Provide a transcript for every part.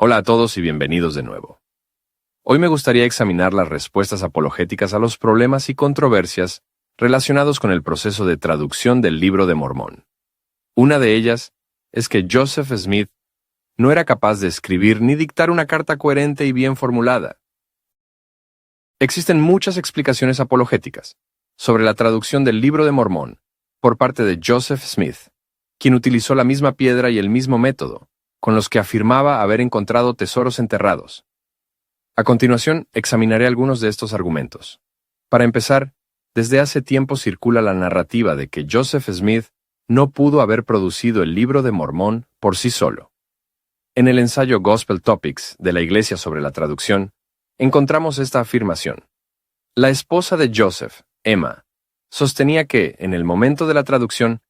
Hola a todos y bienvenidos de nuevo. Hoy me gustaría examinar las respuestas apologéticas a los problemas y controversias relacionados con el proceso de traducción del Libro de Mormón. Una de ellas es que Joseph Smith no era capaz de escribir ni dictar una carta coherente y bien formulada. Existen muchas explicaciones apologéticas sobre la traducción del Libro de Mormón por parte de Joseph Smith, quien utilizó la misma piedra y el mismo método, con los que afirmaba haber encontrado tesoros enterrados. A continuación, examinaré algunos de estos argumentos. Para empezar, desde hace tiempo circula la narrativa de que Joseph Smith no pudo haber producido el Libro de Mormón por sí solo. En el ensayo Gospel Topics de la Iglesia sobre la traducción, encontramos esta afirmación. La esposa de Joseph, Emma, sostenía que, en el momento de la traducción,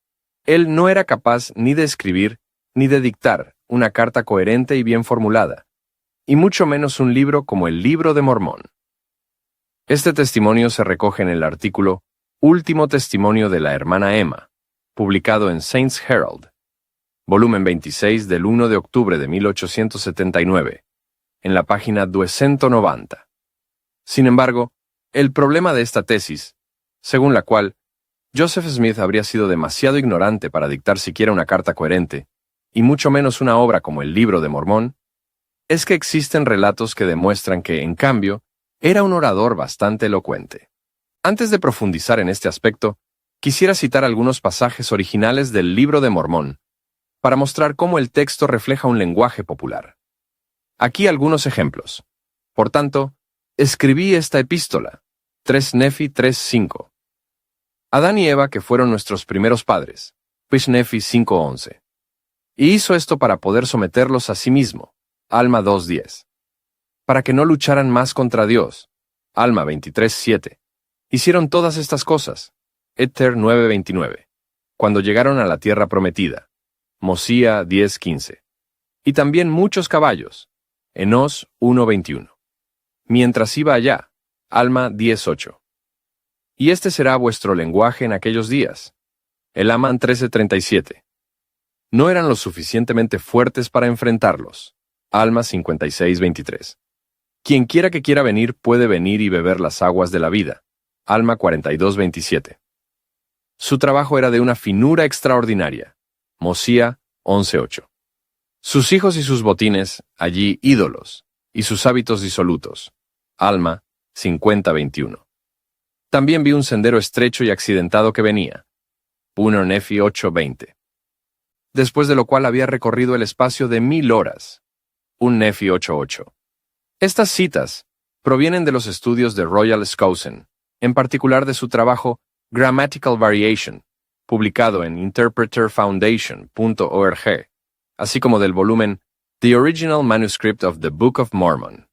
él no era capaz ni de escribir ni de dictar una carta coherente y bien formulada, y mucho menos un libro como el Libro de Mormón. Este testimonio se recoge en el artículo Último Testimonio de la Hermana Emma, publicado en Saints Herald, volumen 26 del 1 de octubre de 1879, en la página 290. Sin embargo, el problema de esta tesis, según la cual Joseph Smith habría sido demasiado ignorante para dictar siquiera una carta coherente, y mucho menos una obra como el Libro de Mormón, es que existen relatos que demuestran que, en cambio, era un orador bastante elocuente. Antes de profundizar en este aspecto, quisiera citar algunos pasajes originales del Libro de Mormón, para mostrar cómo el texto refleja un lenguaje popular. Aquí algunos ejemplos. Por tanto, escribí esta epístola, 3 Nefi 3:5. Adán y Eva, que fueron nuestros primeros padres, Pish Nefi 5:11. Y hizo esto para poder someterlos a sí mismo, Alma 2:10. Para que no lucharan más contra Dios, Alma 23:7. Hicieron todas estas cosas, Ether 9:29, cuando llegaron a la tierra prometida, Mosía 10:15. Y también muchos caballos, Enos 1:21. Mientras iba allá, Alma 10:8. Y este será vuestro lenguaje en aquellos días, Elaman 13:37. No eran lo suficientemente fuertes para enfrentarlos. Alma 56:23. Quienquiera que quiera venir puede venir y beber las aguas de la vida. Alma 42:27. Su trabajo era de una finura extraordinaria. Mosía 11:8. Sus hijos y sus botines, allí ídolos, y sus hábitos disolutos. Alma 50:21. También vi un sendero estrecho y accidentado que venía. 1 Nefi 8:20. Después de lo cual había recorrido el espacio de 1000 horas. 1 Nefi 8:8. Estas citas provienen de los estudios de Royal Skousen, en particular de su trabajo Grammatical Variation, publicado en interpreterfoundation.org, así como del volumen The Original Manuscript of the Book of Mormon,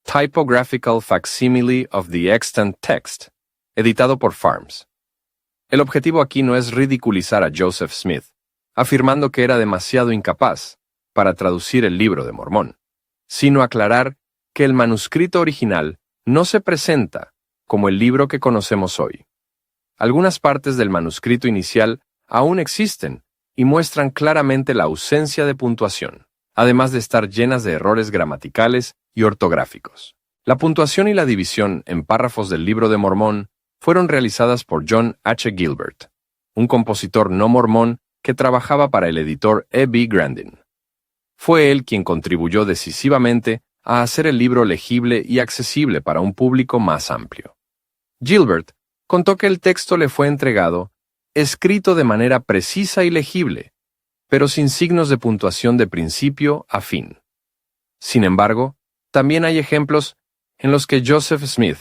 Typographical Facsimile of the Extant Text, editado por Farms. El objetivo aquí no es ridiculizar a Joseph Smith, afirmando que era demasiado incapaz para traducir el Libro de Mormón, sino aclarar que el manuscrito original no se presenta como el libro que conocemos hoy. Algunas partes del manuscrito inicial aún existen y muestran claramente la ausencia de puntuación, además de estar llenas de errores gramaticales y ortográficos. La puntuación y la división en párrafos del Libro de Mormón fueron realizadas por John H. Gilbert, un compositor no mormón que trabajaba para el editor E. B. Grandin. Fue él quien contribuyó decisivamente a hacer el libro legible y accesible para un público más amplio. Gilbert contó que el texto le fue entregado, escrito de manera precisa y legible, pero sin signos de puntuación de principio a fin. Sin embargo, también hay ejemplos en los que Joseph Smith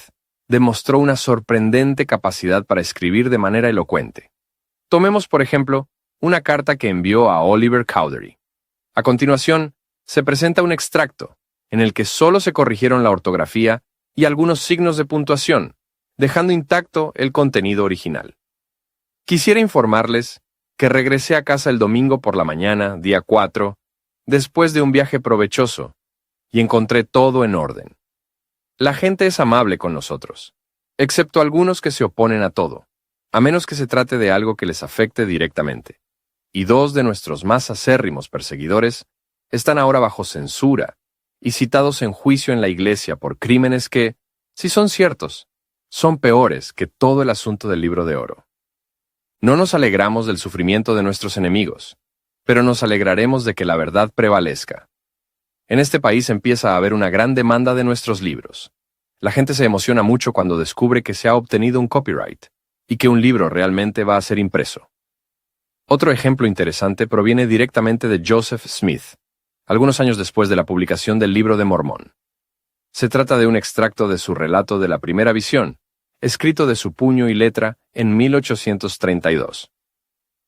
demostró una sorprendente capacidad para escribir de manera elocuente. Tomemos, por ejemplo, una carta que envió a Oliver Cowdery. A continuación, se presenta un extracto, en el que solo se corrigieron la ortografía y algunos signos de puntuación, dejando intacto el contenido original. Quisiera informarles que regresé a casa el domingo por la mañana, día 4, después de un viaje provechoso, y encontré todo en orden. La gente es amable con nosotros, excepto algunos que se oponen a todo, a menos que se trate de algo que les afecte directamente. Y 2 de nuestros más acérrimos perseguidores están ahora bajo censura y citados en juicio en la Iglesia por crímenes que, si son ciertos, son peores que todo el asunto del Libro de Oro. No nos alegramos del sufrimiento de nuestros enemigos, pero nos alegraremos de que la verdad prevalezca. En este país empieza a haber una gran demanda de nuestros libros. La gente se emociona mucho cuando descubre que se ha obtenido un copyright y que un libro realmente va a ser impreso. Otro ejemplo interesante proviene directamente de Joseph Smith, algunos años después de la publicación del Libro de Mormón. Se trata de un extracto de su relato de la primera visión, escrito de su puño y letra en 1832.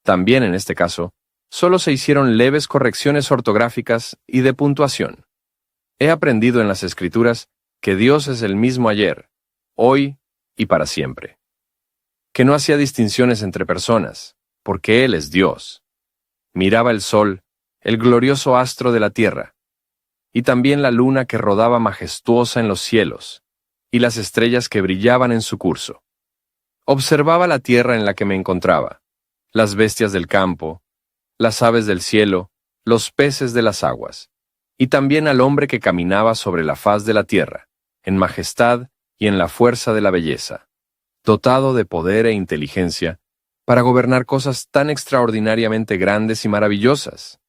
También en este caso, solo se hicieron leves correcciones ortográficas y de puntuación. He aprendido en las Escrituras que Dios es el mismo ayer, hoy y para siempre. Que no hacía distinciones entre personas, porque Él es Dios. Miraba el sol, el glorioso astro de la tierra, y también la luna que rodaba majestuosa en los cielos, y las estrellas que brillaban en su curso. Observaba la tierra en la que me encontraba, las bestias del campo, las aves del cielo, los peces de las aguas, y también al hombre que caminaba sobre la faz de la tierra, en majestad y en la fuerza de la belleza, dotado de poder e inteligencia, para gobernar cosas tan extraordinariamente grandes y maravillosas,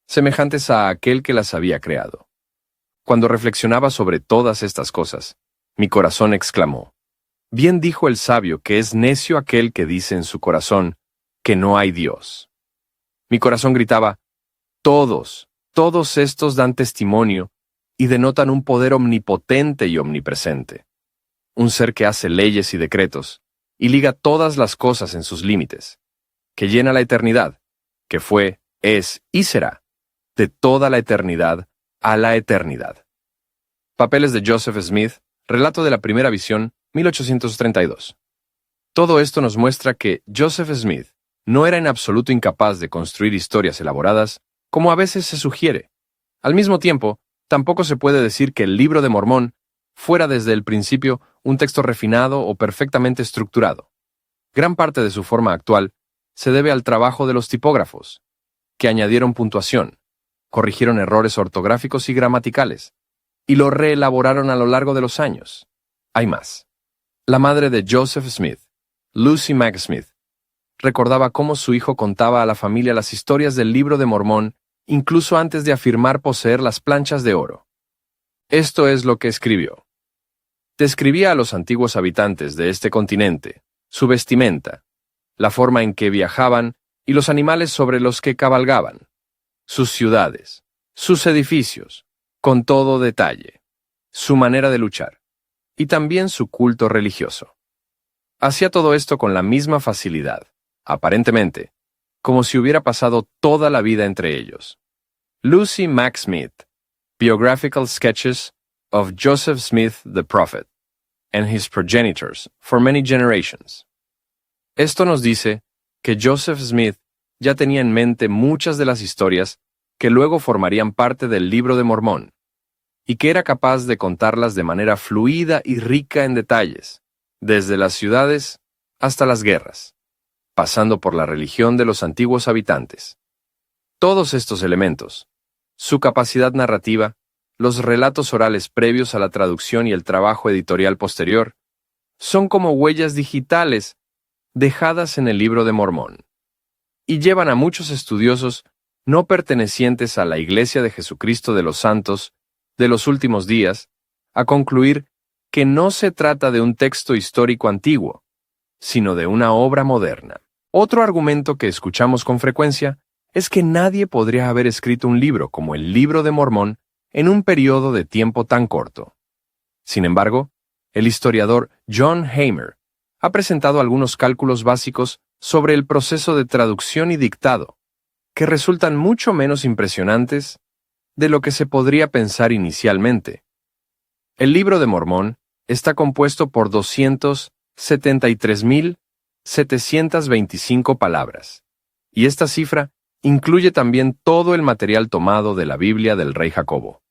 semejantes a aquel que las había creado. Cuando reflexionaba sobre todas estas cosas, mi corazón exclamó: bien dijo el sabio que es necio aquel que dice en su corazón que no hay Dios. Mi corazón gritaba: todos estos dan testimonio y denotan un poder omnipotente y omnipresente, un ser que hace leyes y decretos, y liga todas las cosas en sus límites, que llena la eternidad, que fue, es y será, de toda la eternidad a la eternidad. Papeles de Joseph Smith, relato de la primera visión, 1832. Todo esto nos muestra que Joseph Smith no era en absoluto incapaz de construir historias elaboradas, como a veces se sugiere. Al mismo tiempo, tampoco se puede decir que el Libro de Mormón fuera desde el principio un texto refinado o perfectamente estructurado. Gran parte de su forma actual se debe al trabajo de los tipógrafos, que añadieron puntuación, corrigieron errores ortográficos y gramaticales, y lo reelaboraron a lo largo de los años. Hay más. La madre de Joseph Smith, Lucy Mack Smith, recordaba cómo su hijo contaba a la familia las historias del Libro de Mormón incluso antes de afirmar poseer las planchas de oro. Esto es lo que escribió. Describía a los antiguos habitantes de este continente, su vestimenta, la forma en que viajaban y los animales sobre los que cabalgaban, sus ciudades, sus edificios, con todo detalle, su manera de luchar, y también su culto religioso. Hacía todo esto con la misma facilidad, aparentemente, como si hubiera pasado toda la vida entre ellos. Lucy Mack Smith, Biographical Sketches of Joseph Smith the Prophet and His Progenitors for Many Generations. Esto nos dice que Joseph Smith ya tenía en mente muchas de las historias que luego formarían parte del Libro de Mormón, y que era capaz de contarlas de manera fluida y rica en detalles, desde las ciudades hasta las guerras, pasando por la religión de los antiguos habitantes. Todos estos elementos, su capacidad narrativa, los relatos orales previos a la traducción y el trabajo editorial posterior, son como huellas digitales dejadas en el Libro de Mormón, y llevan a muchos estudiosos no pertenecientes a la Iglesia de Jesucristo de los Santos de los últimos días a concluir que no se trata de un texto histórico antiguo, sino de una obra moderna. Otro argumento que escuchamos con frecuencia es que nadie podría haber escrito un libro como el Libro de Mormón en un periodo de tiempo tan corto. Sin embargo, el historiador John Hamer ha presentado algunos cálculos básicos sobre el proceso de traducción y dictado, que resultan mucho menos impresionantes de lo que se podría pensar inicialmente. El Libro de Mormón está compuesto por 273.725 palabras, y esta cifra incluye también todo el material tomado de la Biblia del rey Jacobo,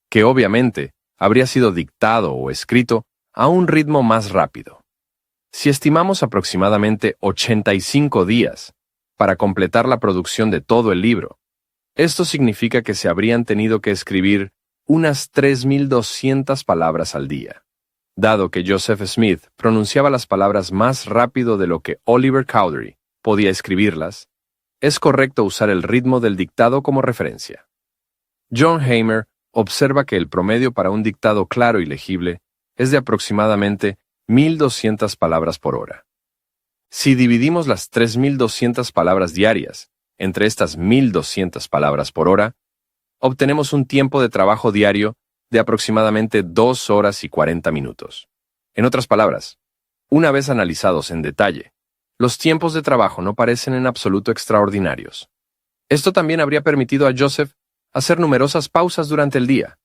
que obviamente habría sido dictado o escrito a un ritmo más rápido. Si estimamos aproximadamente 85 días para completar la producción de todo el libro, Esto significa que se habrían tenido que escribir unas 3.200 palabras al día. Dado que Joseph Smith pronunciaba las palabras más rápido de lo que Oliver Cowdery podía escribirlas, es correcto usar el ritmo del dictado como referencia. John Hamer observa que el promedio para un dictado claro y legible es de aproximadamente 1.200 palabras por hora. Si dividimos las 3.200 palabras diarias entre estas 1.200 palabras por hora, obtenemos un tiempo de trabajo diario de aproximadamente 2 horas y 40 minutos. En otras palabras, una vez analizados en detalle, los tiempos de trabajo no parecen en absoluto extraordinarios. Esto también habría permitido a Joseph hacer numerosas pausas durante el día,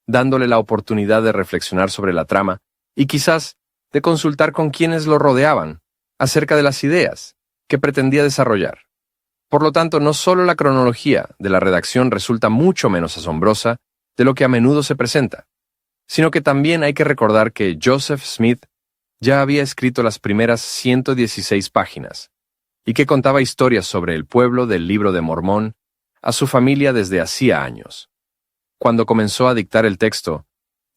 dándole la oportunidad de reflexionar sobre la trama y quizás de consultar con quienes lo rodeaban acerca de las ideas que pretendía desarrollar. Por lo tanto, no solo la cronología de la redacción resulta mucho menos asombrosa de lo que a menudo se presenta, sino que también hay que recordar que Joseph Smith ya había escrito las primeras 116 páginas y que contaba historias sobre el pueblo del Libro de Mormón a su familia desde hacía años. Cuando comenzó a dictar el texto,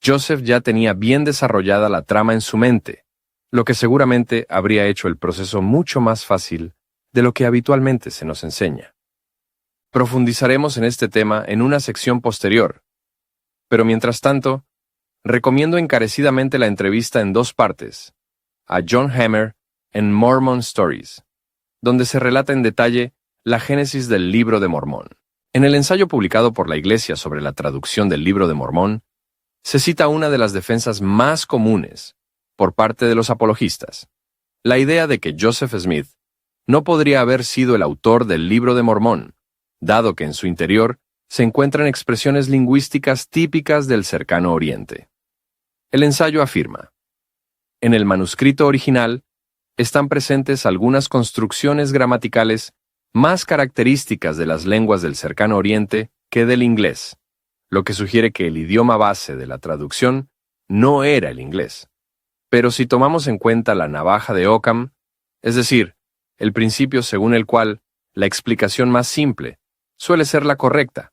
Joseph ya tenía bien desarrollada la trama en su mente, lo que seguramente habría hecho el proceso mucho más fácil de lo que habitualmente se nos enseña. Profundizaremos en este tema en una sección posterior, pero mientras tanto, recomiendo encarecidamente la entrevista en 2 partes a John Hamer en Mormon Stories, donde se relata en detalle la génesis del Libro de Mormón. En el ensayo publicado por la Iglesia sobre la traducción del Libro de Mormón, se cita una de las defensas más comunes por parte de los apologistas, la idea de que Joseph Smith no podría haber sido el autor del Libro de Mormón, dado que en su interior se encuentran expresiones lingüísticas típicas del Cercano Oriente. El ensayo afirma: en el manuscrito original están presentes algunas construcciones gramaticales más características de las lenguas del Cercano Oriente que del inglés, lo que sugiere que el idioma base de la traducción no era el inglés. Pero si tomamos en cuenta la navaja de Occam, es decir, el principio según el cual la explicación más simple suele ser la correcta,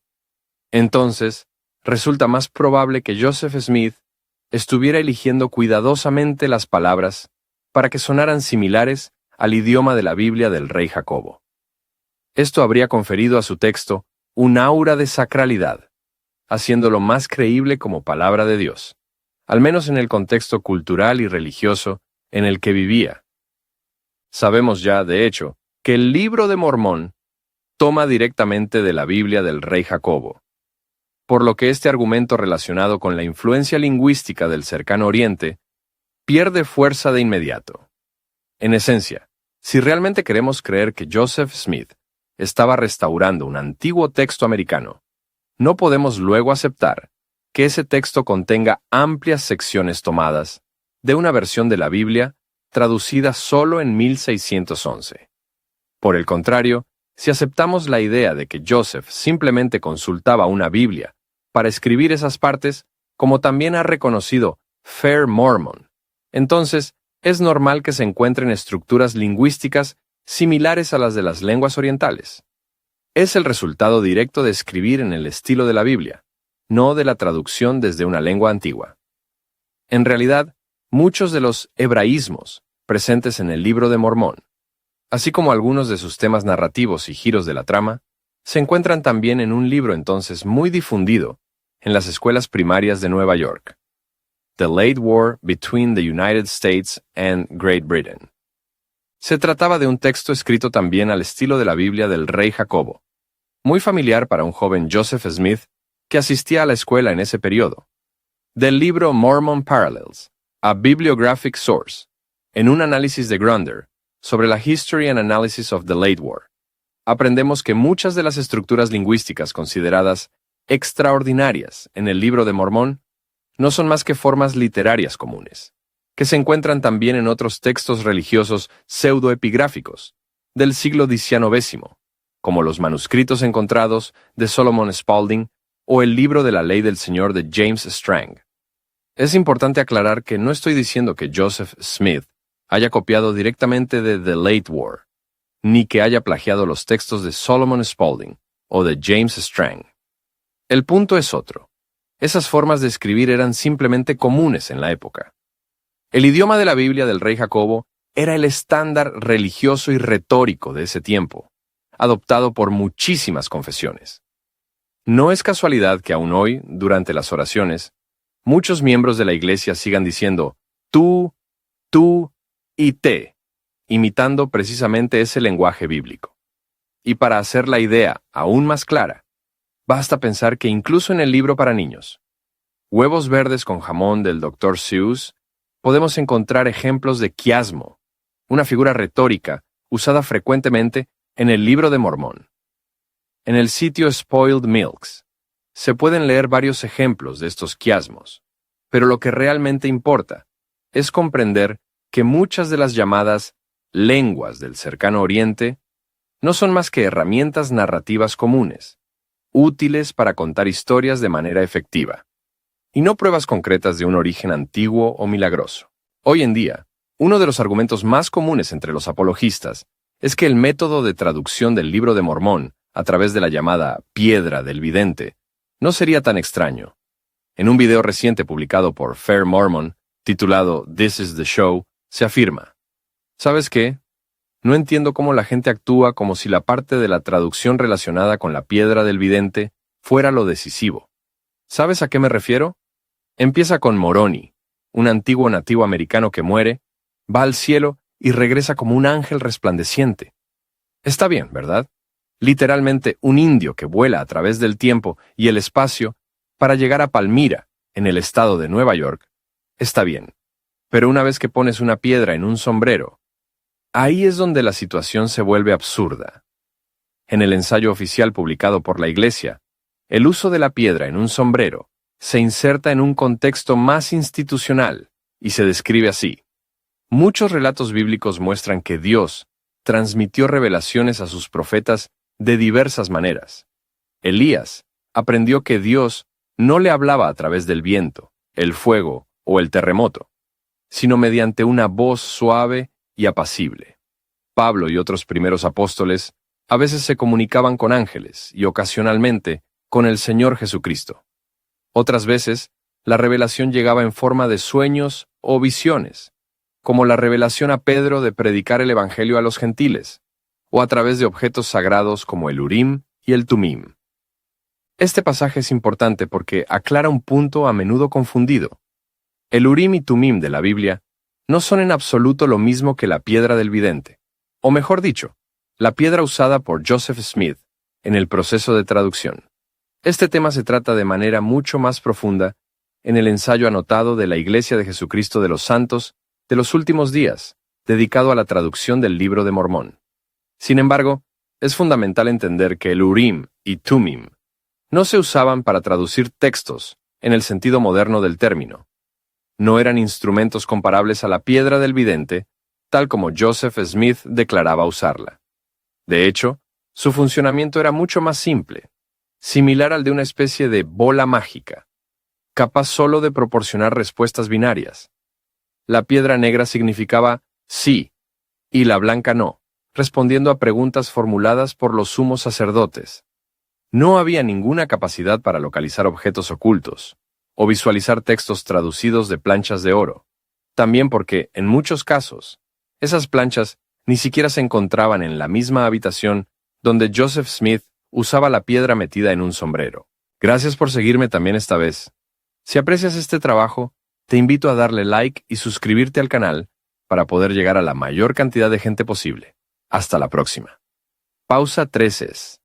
entonces resulta más probable que Joseph Smith estuviera eligiendo cuidadosamente las palabras para que sonaran similares al idioma de la Biblia del rey Jacobo. Esto habría conferido a su texto un aura de sacralidad, haciéndolo más creíble como palabra de Dios, al menos en el contexto cultural y religioso en el que vivía. Sabemos ya, de hecho, que el Libro de Mormón toma directamente de la Biblia del rey Jacobo, por lo que este argumento relacionado con la influencia lingüística del Cercano Oriente pierde fuerza de inmediato. En esencia, si realmente queremos creer que Joseph Smith estaba restaurando un antiguo texto americano, no podemos luego aceptar que ese texto contenga amplias secciones tomadas de una versión de la Biblia traducida solo en 1611. Por el contrario, si aceptamos la idea de que Joseph simplemente consultaba una Biblia para escribir esas partes, como también ha reconocido Fair Mormon, entonces es normal que se encuentren estructuras lingüísticas similares a las de las lenguas orientales. Es el resultado directo de escribir en el estilo de la Biblia, no de la traducción desde una lengua antigua. En realidad, muchos de los hebraísmos presentes en el Libro de Mormón, así como algunos de sus temas narrativos y giros de la trama, se encuentran también en un libro entonces muy difundido en las escuelas primarias de Nueva York, The Late War Between the United States and Great Britain. Se trataba de un texto escrito también al estilo de la Biblia del rey Jacobo, muy familiar para un joven Joseph Smith que asistía a la escuela en ese periodo. Del libro Mormon Parallels, a Bibliographic Source, en un análisis de Grunder sobre la History and Analysis of the Late War, aprendemos que muchas de las estructuras lingüísticas consideradas extraordinarias en el Libro de Mormón no son más que formas literarias comunes, que se encuentran también en otros textos religiosos pseudoepigráficos del siglo XIX, como los manuscritos encontrados de Solomon Spaulding o el Libro de la Ley del Señor de James Strang. Es importante aclarar que no estoy diciendo que Joseph Smith haya copiado directamente de The Late War, ni que haya plagiado los textos de Solomon Spaulding, o de James Strang. El punto es otro. Esas formas de escribir eran simplemente comunes en la época. El idioma de la Biblia del rey Jacobo era el estándar religioso y retórico de ese tiempo, adoptado por muchísimas confesiones. No es casualidad que aún hoy, durante las oraciones, muchos miembros de la iglesia sigan diciendo tú y te, imitando precisamente ese lenguaje bíblico. Y para hacer la idea aún más clara, basta pensar que incluso en el libro para niños, Huevos verdes con jamón del Dr. Seuss, podemos encontrar ejemplos de quiasmo, una figura retórica usada frecuentemente en el Libro de Mormón. En el sitio Spoiled Milks se pueden leer varios ejemplos de estos quiasmos, pero lo que realmente importa es comprender que muchas de las llamadas lenguas del cercano Oriente no son más que herramientas narrativas comunes, útiles para contar historias de manera efectiva, y no pruebas concretas de un origen antiguo o milagroso. Hoy en día, uno de los argumentos más comunes entre los apologistas es que el método de traducción del Libro de Mormón a través de la llamada piedra del vidente no sería tan extraño. En un video reciente publicado por Fair Mormon, titulado This is the Show, se afirma: ¿sabes qué? No entiendo cómo la gente actúa como si la parte de la traducción relacionada con la piedra del vidente fuera lo decisivo. ¿Sabes a qué me refiero? Empieza con Moroni, un antiguo nativo americano que muere, va al cielo y regresa como un ángel resplandeciente. Está bien, ¿verdad? Literalmente un indio que vuela a través del tiempo y el espacio para llegar a Palmyra, en el estado de Nueva York. Está bien. Pero una vez que pones una piedra en un sombrero, ahí es donde la situación se vuelve absurda. En el ensayo oficial publicado por la Iglesia, el uso de la piedra en un sombrero se inserta en un contexto más institucional y se describe así. Muchos relatos bíblicos muestran que Dios transmitió revelaciones a sus profetas de diversas maneras. Elías aprendió que Dios no le hablaba a través del viento, el fuego o el terremoto, sino mediante una voz suave y apacible. Pablo y otros primeros apóstoles a veces se comunicaban con ángeles y ocasionalmente con el Señor Jesucristo. Otras veces, la revelación llegaba en forma de sueños o visiones, como la revelación a Pedro de predicar el Evangelio a los gentiles, o a través de objetos sagrados como el Urim y el Tumim. Este pasaje es importante porque aclara un punto a menudo confundido. El Urim y Tumim de la Biblia no son en absoluto lo mismo que la piedra del vidente, o mejor dicho, la piedra usada por Joseph Smith en el proceso de traducción. Este tema se trata de manera mucho más profunda en el ensayo anotado de la Iglesia de Jesucristo de los Santos de los Últimos Días, dedicado a la traducción del Libro de Mormón. Sin embargo, es fundamental entender que el Urim y Tumim no se usaban para traducir textos en el sentido moderno del término. No eran instrumentos comparables a la piedra del vidente, tal como Joseph Smith declaraba usarla. De hecho, su funcionamiento era mucho más simple, similar al de una especie de bola mágica, capaz solo de proporcionar respuestas binarias. La piedra negra significaba sí y la blanca no, respondiendo a preguntas formuladas por los sumos sacerdotes. No había ninguna capacidad para localizar objetos ocultos o visualizar textos traducidos de planchas de oro, también porque, en muchos casos, esas planchas ni siquiera se encontraban en la misma habitación donde Joseph Smith usaba la piedra metida en un sombrero. Gracias por seguirme también esta vez. Si aprecias este trabajo, te invito a darle like y suscribirte al canal para poder llegar a la mayor cantidad de gente posible. Hasta la próxima. Pausa 13.